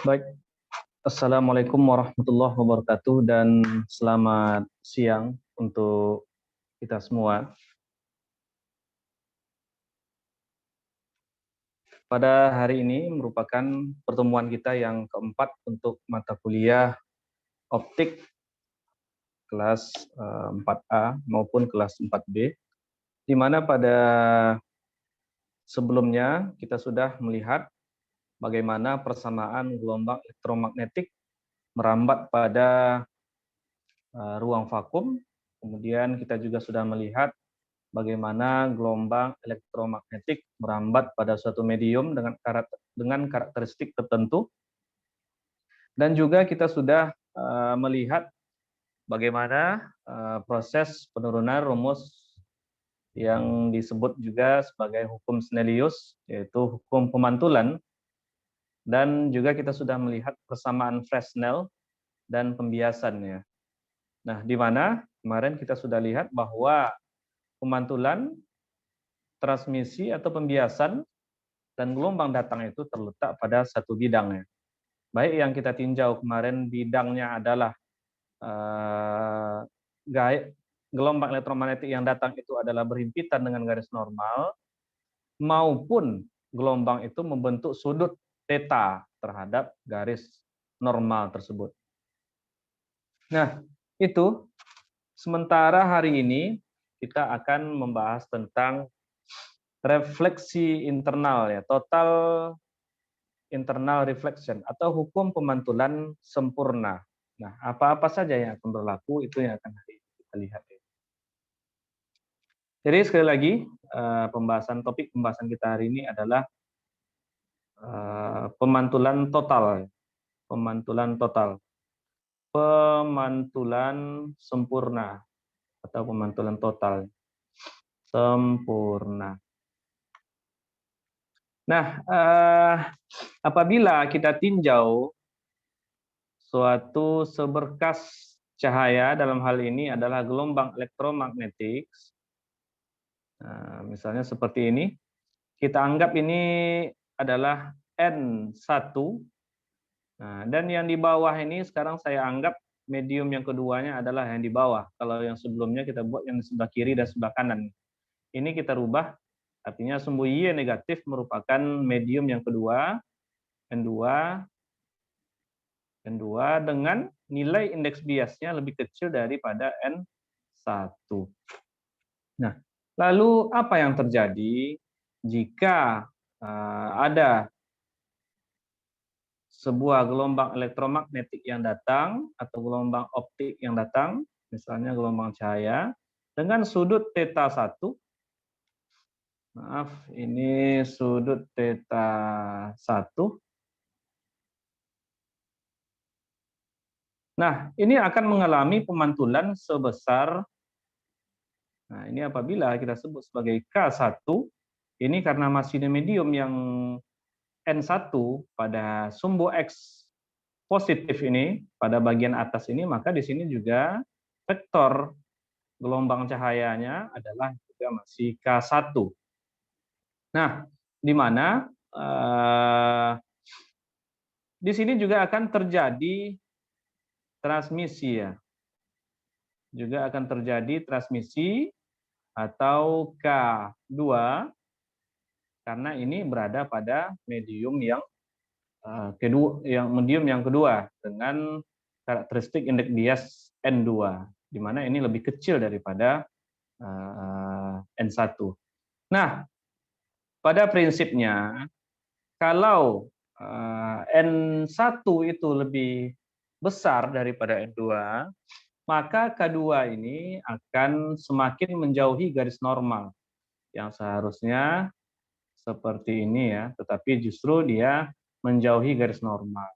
Baik, Assalamualaikum warahmatullahi wabarakatuh dan selamat siang untuk kita semua. Pada hari ini merupakan pertemuan kita yang keempat untuk mata kuliah optik kelas 4A maupun kelas 4B, di mana pada sebelumnya kita sudah melihat bagaimana persamaan gelombang elektromagnetik merambat pada ruang vakum. Kemudian kita juga sudah melihat bagaimana gelombang elektromagnetik merambat pada suatu medium dengan karakteristik tertentu. Dan juga kita sudah melihat bagaimana proses penurunan rumus yang disebut juga sebagai hukum Snellius, yaitu hukum pemantulan. Dan juga kita sudah melihat persamaan Fresnel dan pembiasannya. Nah, di mana kemarin kita sudah lihat bahwa pemantulan, transmisi atau pembiasan, dan gelombang datang itu terletak pada satu bidangnya. Baik yang kita tinjau kemarin bidangnya adalah gelombang elektromagnetik yang datang itu adalah berhimpitan dengan garis normal, maupun gelombang itu membentuk sudut theta terhadap garis normal tersebut. Nah, itu sementara hari ini kita akan membahas tentang refleksi internal, ya, total internal reflection atau hukum pemantulan sempurna. Nah, apa-apa saja yang akan berlaku itu yang akan kita lihat. Jadi sekali lagi topik pembahasan kita hari ini adalah pemantulan total, pemantulan total, pemantulan sempurna atau pemantulan total sempurna. Nah, apabila kita tinjau suatu seberkas cahaya, dalam hal ini adalah gelombang elektromagnetik, misalnya seperti ini, kita anggap ini adalah N1, dan yang di bawah ini sekarang saya anggap medium yang keduanya adalah yang di bawah. Kalau yang sebelumnya kita buat yang di sebelah kiri dan sebelah kanan. Ini kita rubah, artinya sumbu Y negatif merupakan medium yang kedua, N2, dengan nilai indeks biasnya lebih kecil daripada N1. Nah, lalu apa yang terjadi jika ada sebuah gelombang elektromagnetik yang datang atau gelombang optik yang datang, misalnya gelombang cahaya, dengan sudut theta 1, maaf, ini sudut theta 1. Nah, ini akan mengalami pemantulan sebesar, nah ini apabila kita sebut sebagai K1, ini karena masih di medium yang N1 pada sumbu X positif ini, pada bagian atas ini, maka di sini juga vektor gelombang cahayanya adalah juga masih K1. Nah, di mana di sini juga akan terjadi transmisi, ya. Juga akan terjadi transmisi atau K2 karena ini berada pada medium yang medium yang kedua dengan karakteristik indeks bias N2, di mana ini lebih kecil daripada N1. Nah, pada prinsipnya kalau N1 itu lebih besar daripada N2, maka K2 ini akan semakin menjauhi garis normal yang seharusnya seperti ini, ya, tetapi justru dia menjauhi garis normal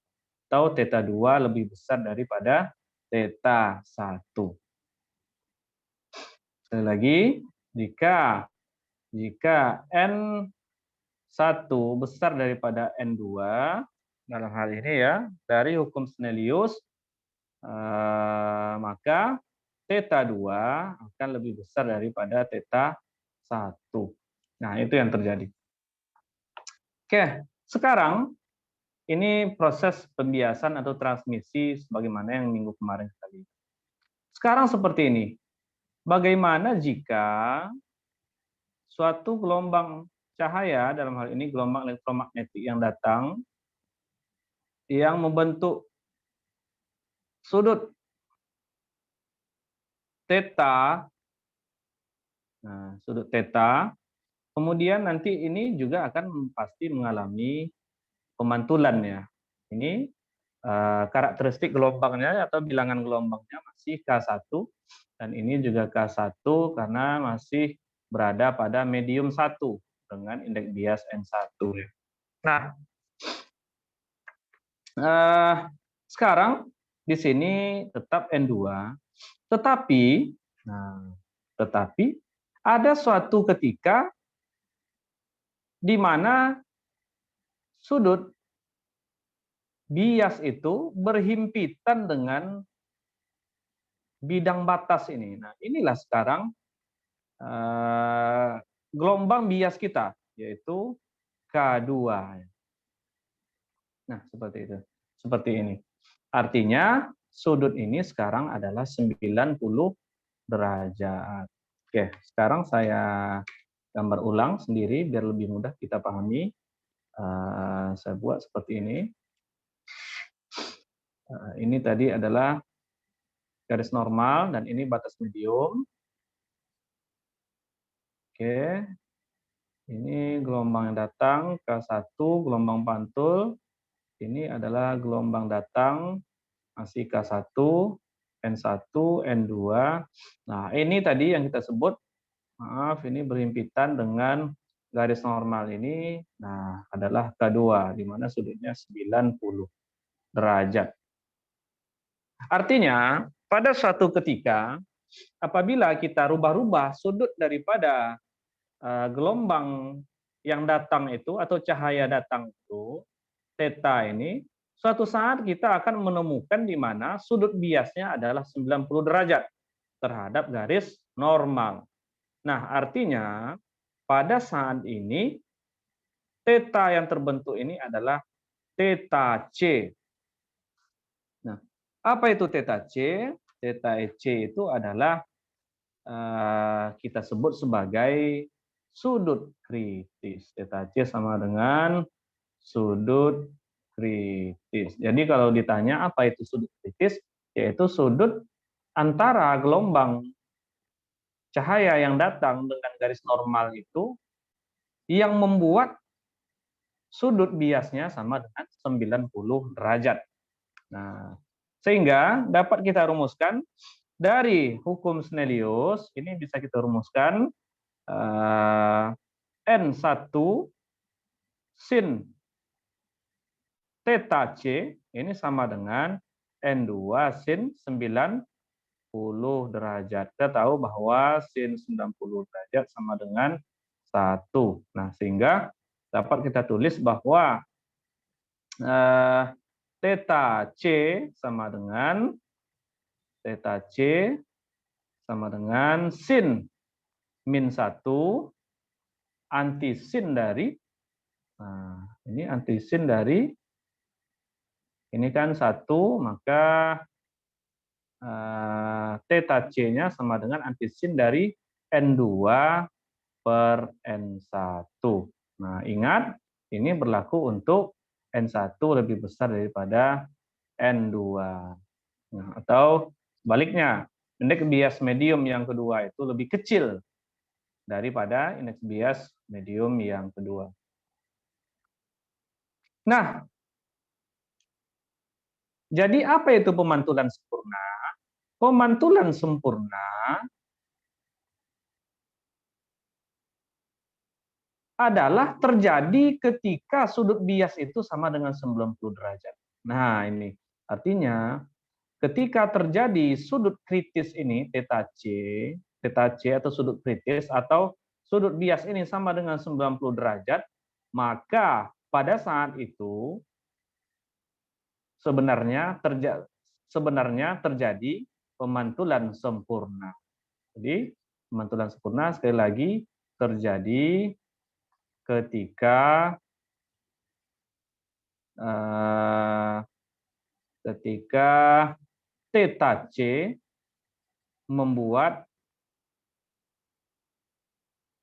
atau theta 2 lebih besar daripada theta 1. Sekali lagi, jika N1 besar daripada N2, dalam hal ini, ya, dari hukum Snellius, maka theta 2 akan lebih besar daripada theta 1. Nah, itu yang terjadi. Oke, sekarang Ini proses pembiasan atau transmisi sebagaimana yang minggu kemarin kita lihat. Sekarang seperti ini. Bagaimana jika suatu gelombang cahaya, dalam hal ini gelombang elektromagnetik yang datang, yang membentuk sudut theta, nah, sudut theta, kemudian nanti ini juga akan pasti mengalami pemantulan ya. Ini karakteristik gelombangnya atau bilangan gelombangnya masih K1, dan ini juga K1 karena masih berada pada medium 1 dengan indeks bias N1. Nah, sekarang di sini tetap N2, tetapi ada suatu ketika di mana sudut bias itu berhimpitan dengan bidang batas ini. Nah, inilah sekarang gelombang bias kita, yaitu K2. Nah, seperti itu. Seperti ini. Artinya, sudut ini sekarang adalah 90 derajat. Oke, sekarang saya gambar ulang sendiri biar lebih mudah kita pahami. Saya buat seperti ini. Ini tadi adalah garis normal dan ini batas medium. Oke, ini gelombang yang datang K1, gelombang pantul. Ini adalah gelombang datang masih K1, N1, N2. Nah, ini tadi yang kita sebut, maaf, ini berhimpitan dengan garis normal ini. Nah, adalah K2, di mana sudutnya 90 derajat. Artinya, pada suatu ketika, apabila kita rubah-rubah sudut daripada gelombang yang datang itu, atau cahaya datang itu, theta ini, suatu saat kita akan menemukan di mana sudut biasnya adalah 90 derajat terhadap garis normal. Nah, artinya pada saat ini theta yang terbentuk ini adalah theta C. Nah, apa itu theta C? Theta C itu adalah kita sebut sebagai sudut kritis. Theta C sama dengan sudut kritis. Jadi kalau ditanya apa itu sudut kritis, yaitu sudut antara gelombang cahaya yang datang dengan garis normal itu yang membuat sudut biasnya sama dengan 90 derajat. Nah, sehingga dapat kita rumuskan dari hukum Snellius, ini bisa kita rumuskan N1 sin theta C ini sama dengan N2 sin 90 derajat. Kita tahu bahwa sin 90 derajat sama dengan 1. Nah, sehingga dapat kita tulis bahwa theta C sama dengan sin min 1 antisin dari, nah, ini antisin dari, ini kan 1, maka theta C-nya sama dengan antisin dari N2 per N1. Nah, ingat, ini berlaku untuk N1 lebih besar daripada N2. Nah, atau sebaliknya, indeks bias medium yang kedua itu lebih kecil daripada indeks bias medium yang kedua. Nah, jadi apa itu pemantulan sempurna? Pemantulan sempurna adalah terjadi ketika sudut bias itu sama dengan 90 derajat. Nah, ini artinya ketika terjadi sudut kritis ini, theta C atau sudut kritis atau sudut bias ini sama dengan 90 derajat, maka pada saat itu sebenarnya terjadi pemantulan sempurna. Jadi pemantulan sempurna sekali lagi terjadi ketika eh, ketika theta C membuat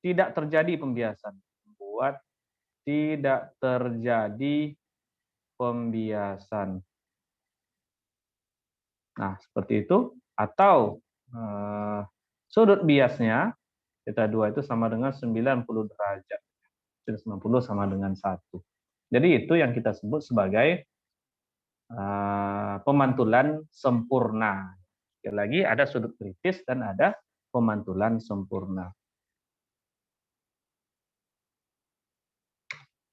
tidak terjadi pembiasan. Membuat tidak terjadi pembiasan. Nah, seperti itu. Atau sudut biasnya theta 2 itu sama dengan 90 derajat. 90 sama dengan 1. Jadi itu yang kita sebut sebagai pemantulan sempurna. Sekali lagi ada sudut kritis dan ada pemantulan sempurna.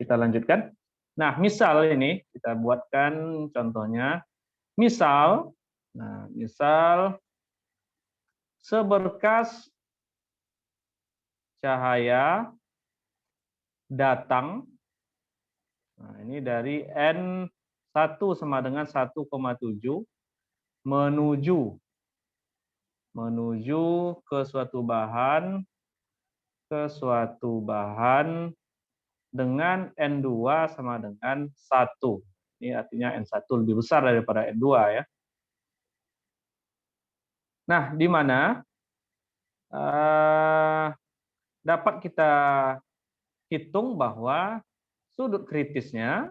Kita lanjutkan. Nah, misal ini kita buatkan contohnya. Misal seberkas cahaya datang, nah ini dari N1 sama dengan 1,7 menuju ke suatu bahan dengan N2 sama dengan 1. Ini artinya N1 lebih besar daripada N2 ya. Nah, di mana dapat kita hitung bahwa sudut kritisnya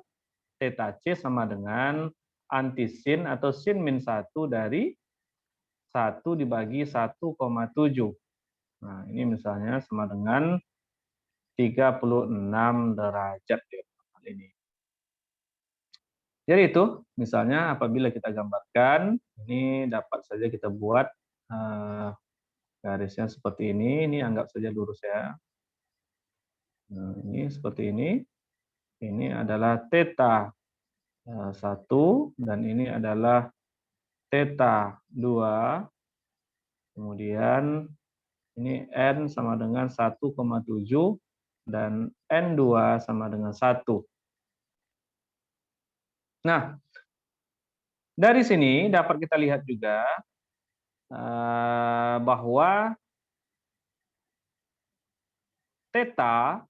theta C sama dengan antisin atau sin min 1 dari 1 dibagi 1,7. Nah, ini misalnya sama dengan 36 derajat ya, ini. Jadi itu, misalnya apabila kita gambarkan, ini dapat saja kita buat garisnya seperti ini anggap saja lurus ya. Nah, ini seperti ini. Ini adalah theta 1 dan ini adalah theta 2. Kemudian ini N sama dengan 1,7 dan N2 sama dengan 1. Nah, dari sini dapat kita lihat juga bahwa theta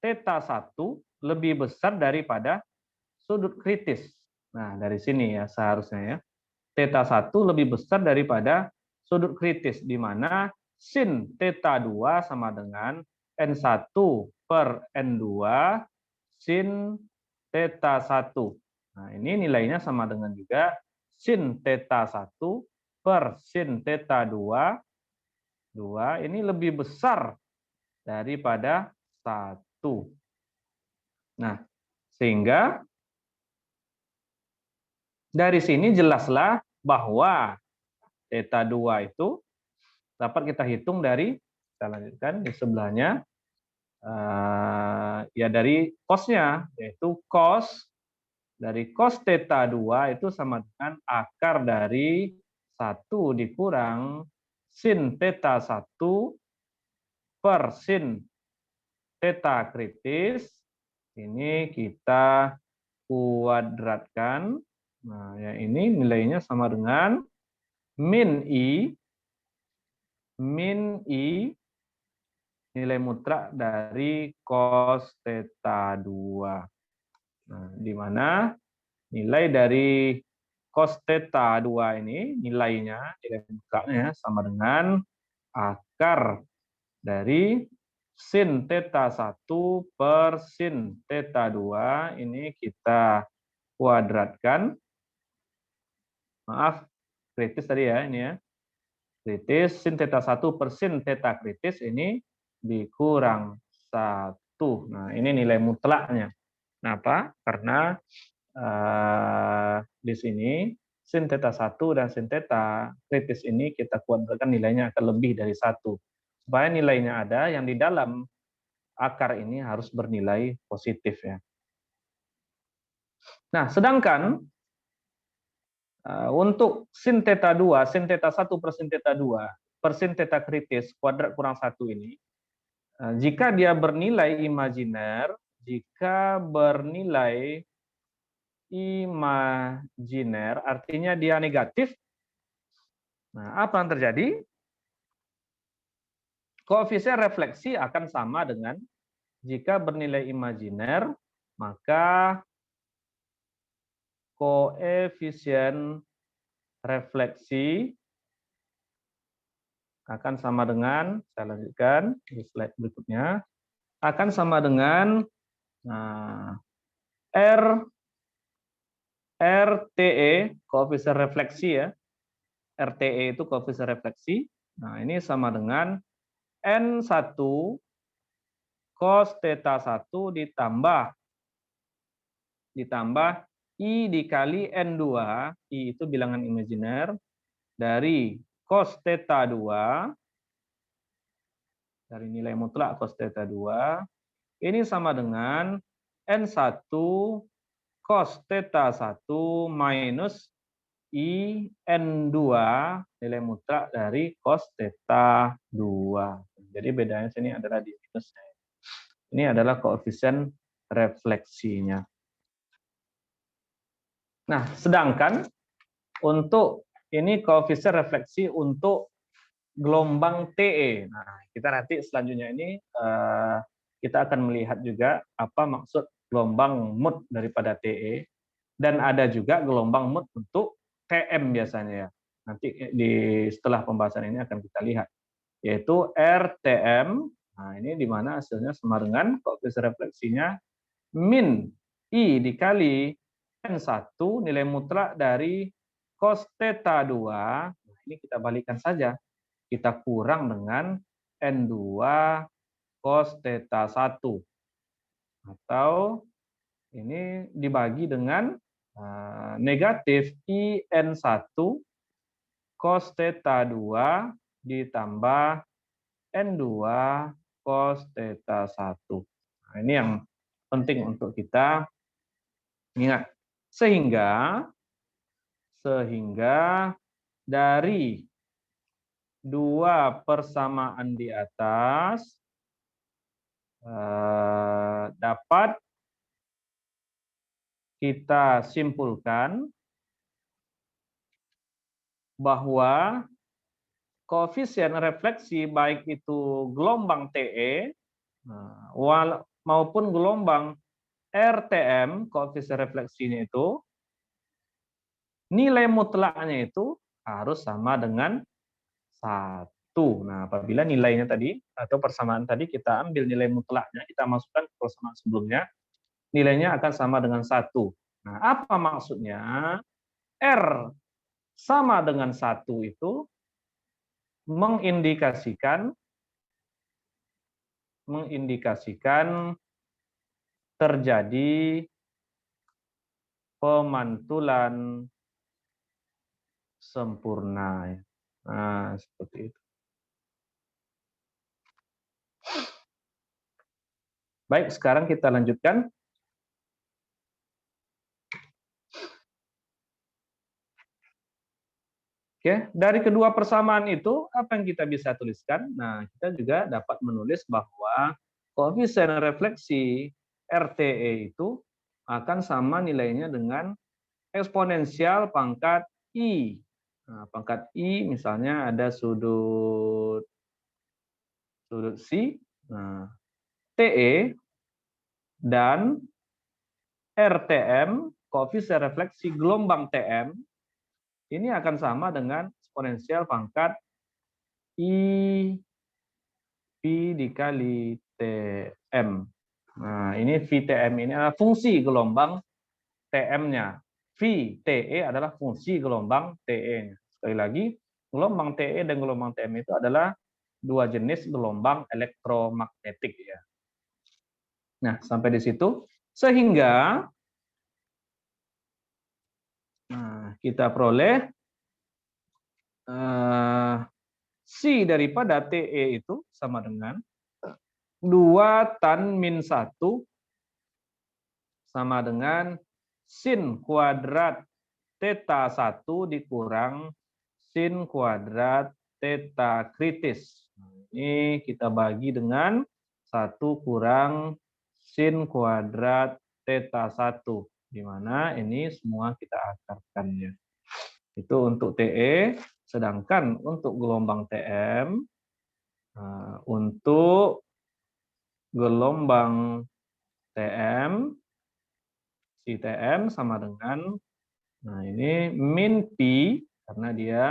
1 lebih besar daripada sudut kritis. Nah, dari sini ya seharusnya ya. Theta 1 lebih besar daripada sudut kritis, di mana sin theta 2 sama dengan N1 per N2 sin theta 1. Nah, ini nilainya sama dengan juga sin theta 1 per sin theta 2. Ini lebih besar daripada 1. Nah, sehingga dari sini jelaslah bahwa theta 2 itu dapat kita hitung dari, kita lanjutkan di sebelahnya, ya dari cos-nya, yaitu cos dari cos theta 2 itu sama dengan akar dari 1 dikurang sin theta 1 per sin theta kritis. Ini kita kuadratkan. Nah, ya ini nilainya sama dengan min I nilai mutlak dari cos theta 2. Nah, di mana nilai dari cos theta 2 ini nilai mutlaknya sama dengan akar dari sin theta 1 per sin theta 2. Ini kita kuadratkan. Maaf, kritis tadi ya ini ya. Kritis sin theta 1 per sin theta kritis ini dikurang 1. Nah, ini nilai mutlaknya. Kenapa? Karena di sini sin theta 1 dan sin theta kritis ini kita kuadratkan nilainya akan lebih dari 1. Supaya nilainya ada, yang di dalam akar ini harus bernilai positif ya. Nah, sedangkan untuk sin theta 2, sin theta 1 per sin theta 2 per sin theta kritis kuadrat kurang 1 ini, jika dia bernilai imajiner, artinya dia negatif. Nah, apa yang terjadi? Koefisien refleksi akan sama dengan jika bernilai imajiner, maka koefisien refleksi akan sama dengan, saya lanjutkan di slide berikutnya, akan sama dengan R RTE, koefisien refleksi ya. RTE itu koefisien refleksi. Nah, ini sama dengan N1 cos theta 1 ditambah I dikali N2, I itu bilangan imajiner, dari cos theta 2, dari nilai mutlak cos theta 2, ini sama dengan N1 cos theta 1 minus I N2 nilai mutlak dari cos theta 2. Jadi bedanya sini adalah di minusnya. Ini adalah koefisien refleksinya. Nah, sedangkan untuk ini koefisien refleksi untuk gelombang TE. Nah, kita nanti selanjutnya ini kita akan melihat juga apa maksud gelombang mood daripada TE, dan ada juga gelombang mood untuk TM biasanya ya. Nanti setelah pembahasan ini akan kita lihat, yaitu RTM. Nah, ini di mana hasilnya sama dengan koefisien refleksinya min I dikali N1 nilai mutlak dari cos theta 2. Nah, ini kita balikkan saja. Kita kurang dengan N2 cos theta 1. Atau ini dibagi dengan negatif IN1 cos theta 2 ditambah N2 cos theta 1. Nah, ini yang penting untuk kita ingat. Sehingga dari dua persamaan di atas dapat kita simpulkan bahwa koefisien refleksi baik itu gelombang TE maupun gelombang RTM, koefisien refleksinya itu, nilai mutlaknya itu harus sama dengan 1. Nah, apabila nilainya tadi atau persamaan tadi kita ambil nilai mutlaknya, kita masukkan ke persamaan sebelumnya, nilainya akan sama dengan 1. Nah, apa maksudnya? R sama dengan 1 itu mengindikasikan terjadi pemantulan sempurna. Nah, seperti itu. Baik, sekarang kita lanjutkan. Oke, dari kedua persamaan itu apa yang kita bisa tuliskan? Nah, kita juga dapat menulis bahwa koefisien refleksi RTE itu akan sama nilainya dengan eksponensial pangkat I. Nah, pangkat I misalnya ada sudut C, nah, TE dan RTM, koefisien refleksi gelombang TM, ini akan sama dengan eksponensial pangkat I V dikali TM. Nah, ini VTM ini adalah fungsi gelombang TM-nya. VTE adalah fungsi gelombang TE-nya. Sekali lagi, gelombang TE dan gelombang TM itu adalah dua jenis gelombang elektromagnetik ya. Nah, sampai di situ sehingga kita peroleh C daripada TE itu sama dengan 2 tan min 1 sama dengan sin kuadrat theta 1 dikurang sin kuadrat theta kritis. Ini kita bagi dengan 1 kurang sin kuadrat theta 1. Di mana ini semua kita akarkannya. Itu untuk TE, sedangkan untuk gelombang TM, untuk gelombang TM, si TM sama dengan Nah, ini min P, karena dia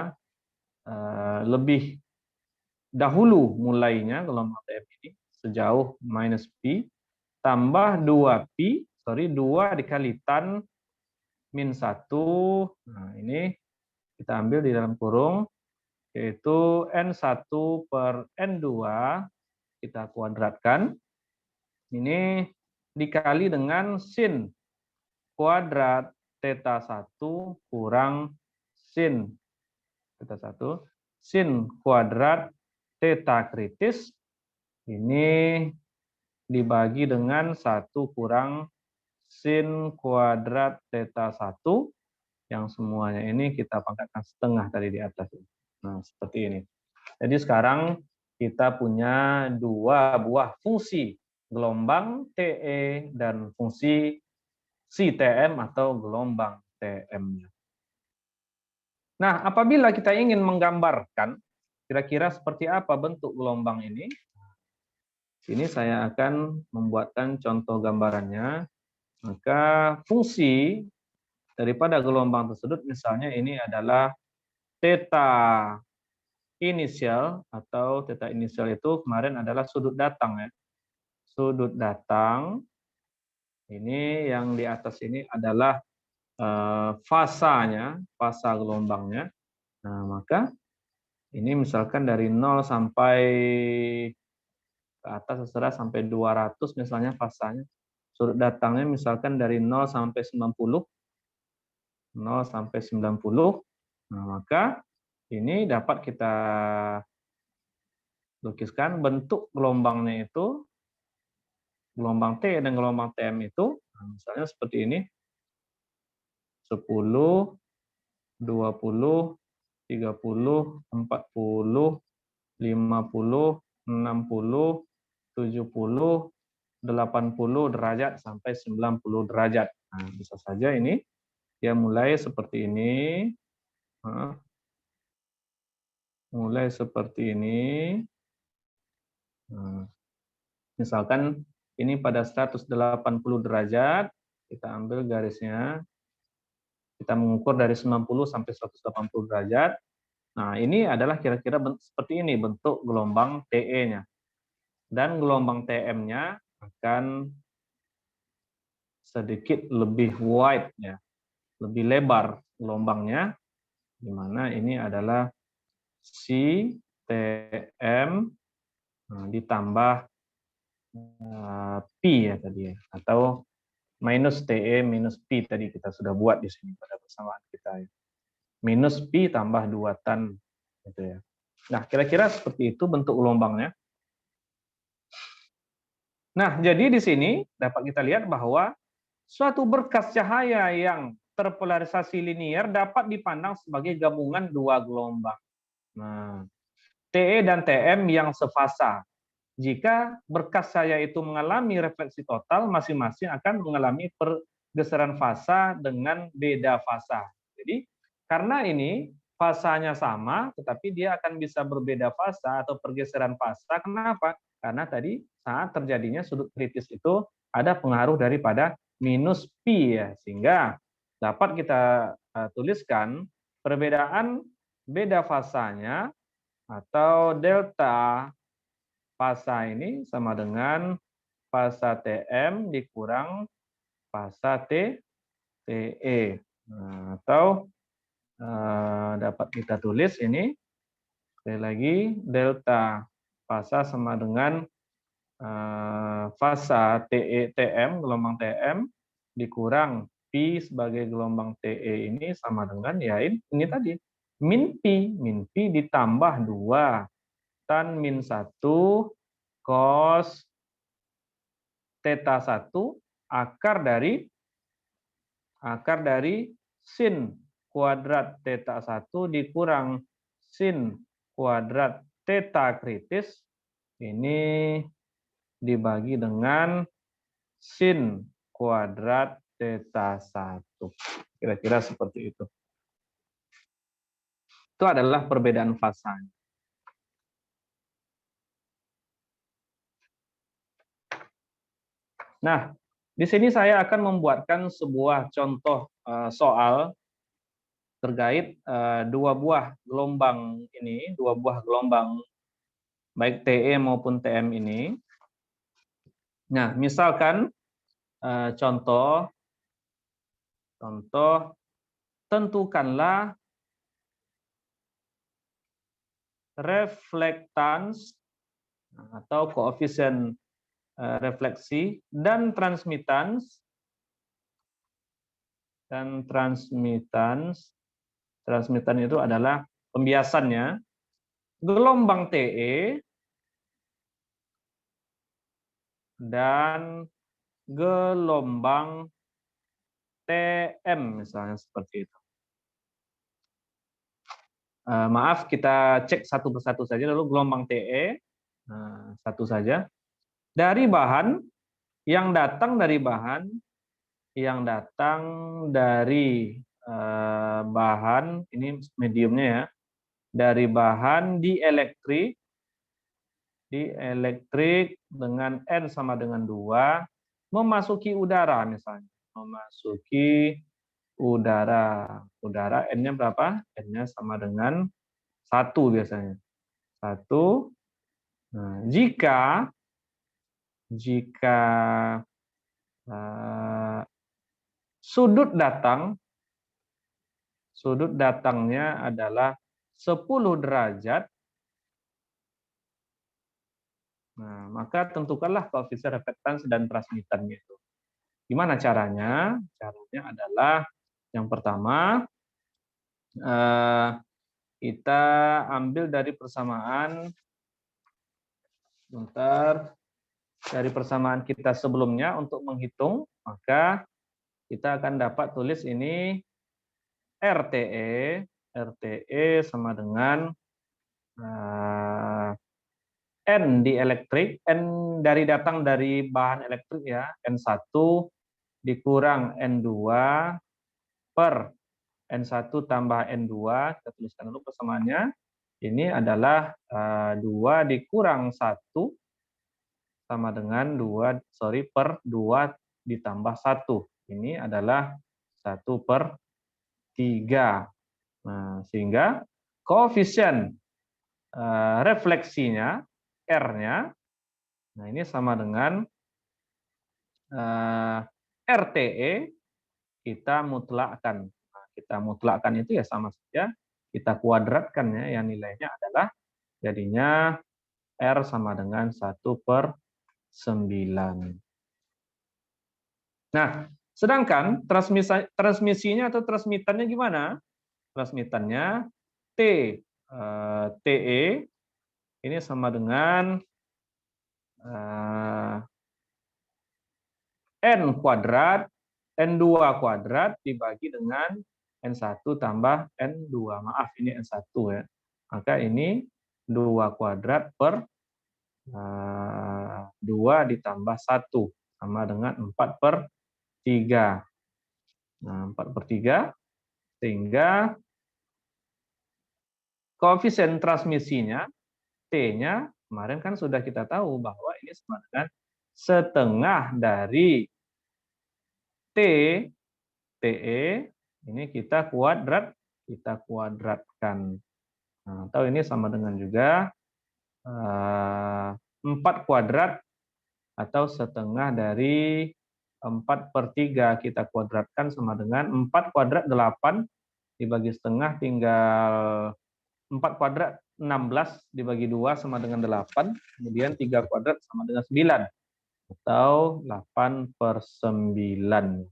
lebih dahulu mulainya gelombang TM ini, sejauh minus P, tambah 2P, 2 dikali tan min 1. Nah, ini kita ambil di dalam kurung, yaitu N1 per N2, kita kuadratkan. Ini dikali dengan sin kuadrat theta 1 kurang sin theta 1, sin kuadrat theta kritis, ini dibagi dengan 1 kurang sin kuadrat theta 1, yang semuanya ini kita pangkatkan setengah tadi di atas. Nah, seperti ini. Jadi sekarang kita punya dua buah fungsi gelombang TE dan fungsi CTM atau gelombang TM-nya. Nah, apabila kita ingin menggambarkan kira-kira seperti apa bentuk gelombang ini, sini saya akan membuatkan contoh gambarannya. Maka fungsi daripada gelombang tersebut, misalnya ini adalah theta inisial, atau theta inisial itu kemarin adalah sudut datang ya. Sudut datang, ini yang di atas ini adalah fasanya, fasa gelombangnya. Nah, maka ini misalkan dari 0 sampai ke atas terserah sampai 200 misalnya fasanya. Sudut datangnya misalkan dari 0 sampai 90. 0 sampai 90. Nah, maka ini dapat kita lukiskan bentuk gelombangnya itu, gelombang T dan gelombang TM itu, nah, misalnya seperti ini, 10, 20, 30, 40, 50, 60, 70, 80 derajat sampai 90 derajat. Nah, bisa saja ini dia mulai seperti ini. Mulai seperti ini. Nah, misalkan ini pada 180 derajat, kita ambil garisnya, kita mengukur dari 90 sampai 180 derajat. Nah, ini adalah kira-kira seperti ini bentuk gelombang TE-nya. Dan gelombang TM-nya akan sedikit lebih wide ya, lebih lebar gelombangnya, di mana ini adalah CTM ditambah P ya tadi ya, atau minus TE minus P tadi kita sudah buat di sini pada persamaan kita ya. Minus P tambah 2 tan gitu ya. Nah, kira-kira seperti itu bentuk gelombangnya. Nah, jadi di sini dapat kita lihat bahwa suatu berkas cahaya yang terpolarisasi linier dapat dipandang sebagai gabungan dua gelombang. Nah, TE dan TM yang sefasa. Jika berkas cahaya itu mengalami refleksi total, masing-masing akan mengalami pergeseran fasa dengan beda fasa. Jadi, karena ini fasanya sama, tetapi dia akan bisa berbeda fasa atau pergeseran fasa. Kenapa? Karena tadi saat terjadinya sudut kritis itu ada pengaruh daripada minus P ya, sehingga dapat kita tuliskan perbedaan beda fasanya atau delta fasa ini sama dengan fasa TM dikurang fasa TE. Nah, atau dapat kita tulis ini, sekali lagi, delta fasa sama dengan fasa TM, gelombang TM, dikurang P sebagai gelombang TE ini sama dengan, ya ini tadi, min P ditambah 2 tan min 1 cos theta 1 akar dari sin kuadrat theta 1 dikurang sin kuadrat theta kritis, ini dibagi dengan sin kuadrat theta 1. Kira-kira seperti itu. Itu adalah perbedaan fasanya. Nah, di sini saya akan membuatkan sebuah contoh soal terkait dua buah gelombang ini, dua buah gelombang baik TE maupun TM ini. Nah, misalkan contoh tentukanlah reflektans atau koefisien refleksi dan transmitans transmitan itu adalah pembiasannya gelombang TE dan gelombang TM misalnya seperti itu. Maaf, kita cek satu persatu saja dulu. Gelombang TE satu saja dari bahan yang datang dari bahan ini mediumnya ya, dari bahan dielektrik dengan N sama dengan 2 memasuki udara misalnya. Memasuki udara. N-nya berapa? N-nya sama dengan 1 biasanya. 1. Nah, jika sudut datangnya adalah 10 derajat, nah, maka tentukanlah koefisien reflektans dan transmitannya itu. Gimana caranya? Caranya adalah yang pertama, kita ambil dari persamaan kita sebelumnya untuk menghitung, maka kita akan dapat tulis ini RTE sama dengan N datang dari bahan elektrik ya, N1 dikurang N2 per N1 tambah N2, kita tuliskan dulu persamaannya. Ini adalah 2 dikurang 1 sama dengan 2 per 2 ditambah 1. Ini adalah 1 per 3. Nah, sehingga koefisien refleksinya R-nya, nah ini sama dengan RTE kita mutlakkan. Nah, kita mutlakkan itu ya sama saja, kita kuadratkan ya, yang nilainya adalah jadinya R sama dengan 1 per 9. Nah, sedangkan transmisinya atau transmitannya gimana? Transmitannya TE ini sama dengan N kuadrat, N2 kuadrat dibagi dengan N1 tambah N2. Maaf, ini N1 ya. Maka ini 2 kuadrat per 2 ditambah 1 sama dengan 4 per 3. Nah, 4 per 3, sehingga koefisien transmisinya, T-nya, kemarin kan sudah kita tahu bahwa ini sama dengan setengah dari TE, ini kita kuadratkan. Nah, atau ini sama dengan juga 4 kuadrat atau setengah dari 4 per 3 kita kuadratkan sama dengan 4 kuadrat 8 dibagi setengah tinggal 4 kuadrat 16 dibagi 2 sama dengan 8, kemudian 3 kuadrat sama dengan 9 atau 8 per 9.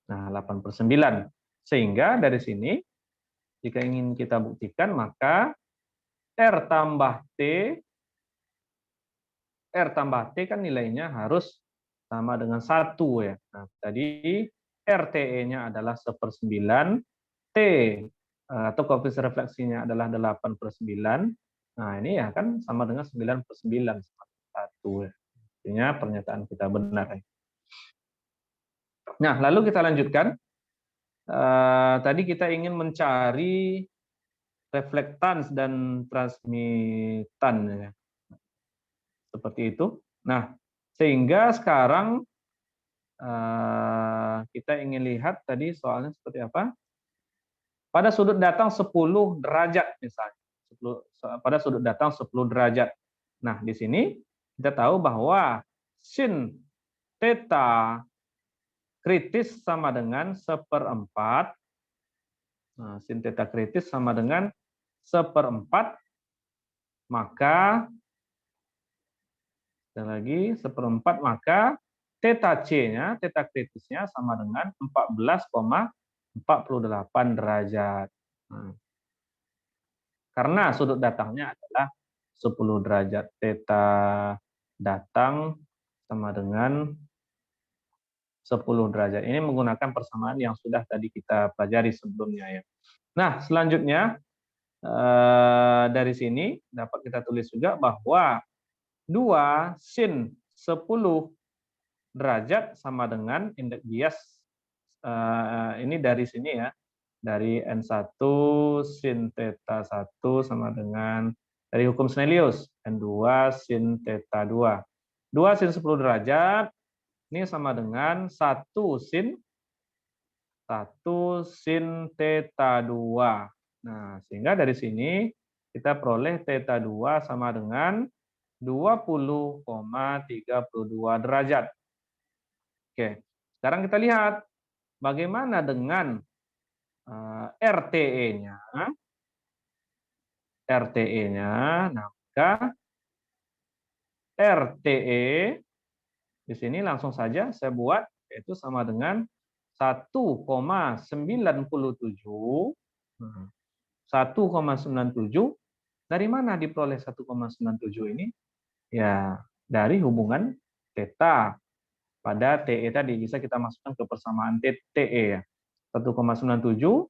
Nah, 8 per 9. Sehingga dari sini jika ingin kita buktikan maka R tambah T kan nilainya harus sama dengan 1 ya. Nah, tadi RTE-nya adalah 1/9, T atau koefisien refleksinya adalah 8 per 9. Nah, ini ya kan sama dengan 9 per 9, 1 ya. Artinya pernyataan kita benar. Nah, lalu kita lanjutkan. Tadi kita ingin mencari reflektans dan transmitan ya. Seperti itu. Nah, sehingga sekarang kita ingin lihat tadi soalnya seperti apa. pada sudut datang 10 derajat misalnya. Pada sudut datang 10 derajat. Nah, di sini kita tahu bahwa sin theta kritis sama dengan 1/4. Nah, sin theta kritis sama dengan 1/4, maka sekali lagi 1/4, maka theta C-nya, theta kritisnya sama dengan 14,48 derajat. Nah, karena sudut datangnya adalah 10 derajat, theta datang sama dengan 10 derajat. Ini menggunakan persamaan yang sudah tadi kita pelajari sebelumnya ya. Nah, selanjutnya dari sini dapat kita tulis juga bahwa 2 sin 10 derajat sama dengan indeks bias, ini dari sini ya, dari N1 sin theta 1 sama dengan dari hukum Snellius, N2 sin theta 2. 2 sin 10 derajat ini sama dengan 1 sin theta 2. Nah, sehingga dari sini kita peroleh theta 2 sama dengan 20,32 derajat. Oke, sekarang kita lihat bagaimana dengan RTE-nya. RTE-nya, nah maka RTE di sini langsung saja saya buat, yaitu sama dengan 1,97. 1,97, dari mana diperoleh 1,97 ini? Ya, dari hubungan theta pada TE tadi, bisa kita masukkan ke persamaan TE ya. 1,97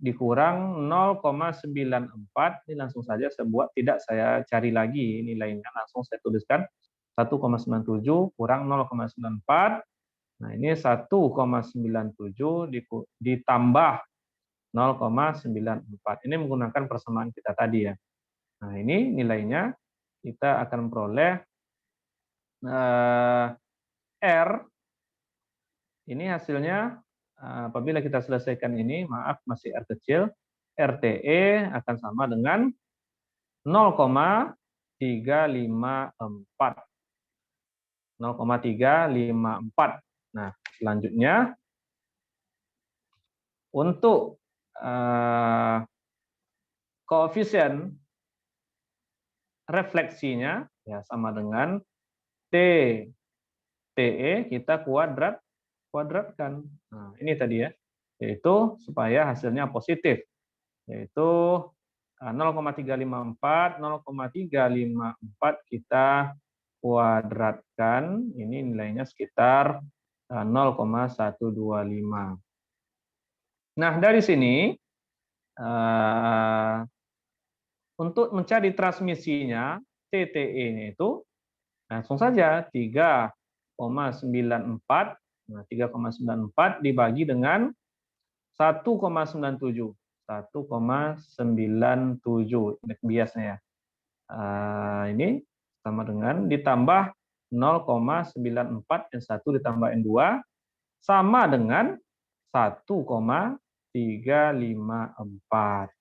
dikurang 0,94, ini langsung saja saya buat, tidak saya cari lagi nilainya, langsung saya tuliskan 1,97 kurang 0,94. Nah, ini 1,97 ditambah 0,94. Ini menggunakan persamaan kita tadi ya. Nah, ini nilainya kita akan peroleh R. Ini hasilnya apabila kita selesaikan ini, maaf masih R kecil, RTE akan sama dengan 0,354. 0,354. Nah, selanjutnya untuk koefisien refleksinya ya sama dengan TE kita kuadratkan. Nah, ini tadi ya, yaitu supaya hasilnya positif, yaitu 0,354, 0,354 kita kuadratkan, ini nilainya sekitar 0,125. Nah, dari sini untuk mencari transmisinya TTE-nya itu langsung saja 3,94. Nah, 3,94 dibagi dengan 1,97. 1,97 indeks biasnya ya. Ini sama dengan ditambah 0,94 N1 ditambah N2 sama dengan 1,354,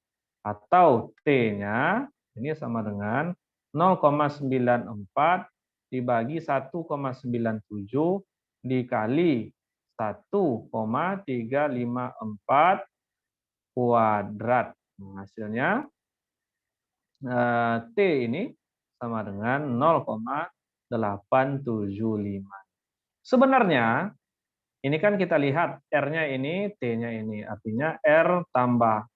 atau T-nya ini sama dengan 0,94 dibagi 1,97 dikali 1,354 kuadrat. Nah, hasilnya T ini sama dengan 0,875. Sebenarnya ini kan kita lihat R-nya ini, T-nya ini. Artinya R tambah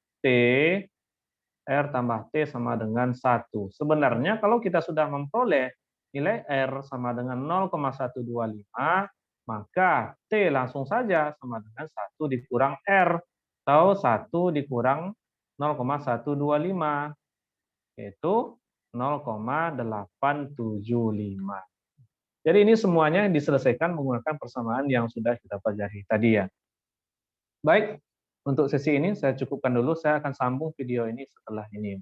T sama dengan 1. Sebenarnya kalau kita sudah memperoleh nilai R sama dengan 0,125, maka T langsung saja sama dengan 1 dikurang R, atau 1 dikurang 0,125, yaitu 0,875. Jadi ini semuanya diselesaikan menggunakan persamaan yang sudah kita pelajari tadi ya. Baik, untuk sesi ini saya cukupkan dulu, saya akan sambung video ini setelah ini.